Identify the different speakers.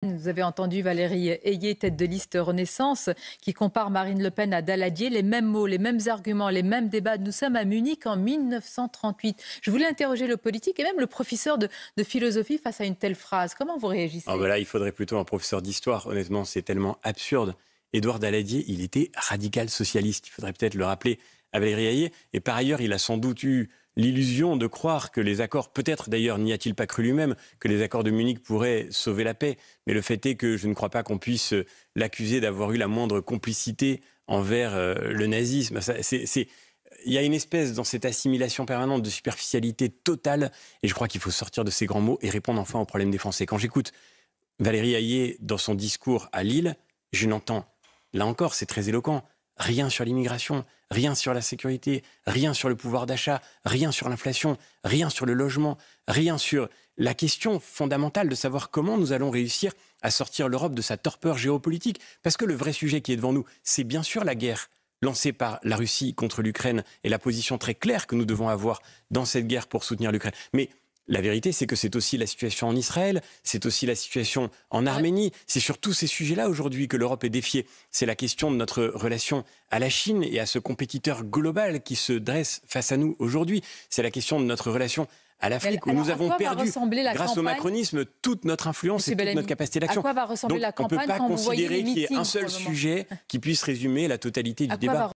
Speaker 1: campagne. Vous avez entendu Valérie Ayé, tête de liste Renaissance, qui compare Marine Le Pen à Daladier. Les mêmes mots, les mêmes arguments, les mêmes débats. Nous sommes à Munich en 1938. Je voulais interroger le politique et même le professeur de philosophie face à une telle phrase. Comment vous réagissez?
Speaker 2: Alors là, il faudrait plutôt un professeur d'histoire. Honnêtement, c'est tellement absurde. Édouard Daladier, il était radical socialiste. Il faudrait peut-être le rappeler à Valérie Ayé. Et par ailleurs, il a sans doute eu l'illusion de croire que les accords, peut-être d'ailleurs n'y a-t-il pas cru lui-même, que les accords de Munich pourraient sauver la paix. Mais le fait est que je ne crois pas qu'on puisse l'accuser d'avoir eu la moindre complicité envers le nazisme. Il y a une espèce, dans cette assimilation permanente, de superficialité totale. Et je crois qu'il faut sortir de ces grands mots et répondre enfin aux problèmes des Français. Quand j'écoute Valérie Ayé dans son discours à Lille, je n'entends, là encore, c'est très éloquent, rien sur l'immigration, rien sur la sécurité, rien sur le pouvoir d'achat, rien sur l'inflation, rien sur le logement, rien sur la question fondamentale de savoir comment nous allons réussir à sortir l'Europe de sa torpeur géopolitique. Parce que le vrai sujet qui est devant nous, c'est bien sûr la guerre lancée par la Russie contre l'Ukraine et la position très claire que nous devons avoir dans cette guerre pour soutenir l'Ukraine. Mais la vérité, c'est que c'est aussi la situation en Israël, c'est aussi la situation en Arménie. C'est sur tous ces sujets-là aujourd'hui que l'Europe est défiée. C'est la question de notre relation à la Chine et à ce compétiteur global qui se dresse face à nous aujourd'hui. C'est la question de notre relation à l'Afrique, où nous avons perdu, grâce au macronisme, toute notre influence et toute notre capacité d'action.
Speaker 1: À quoi va ressembler la campagne
Speaker 2: on ne peut pas considérer qu'il y ait un seul sujet qui puisse résumer la totalité du débat.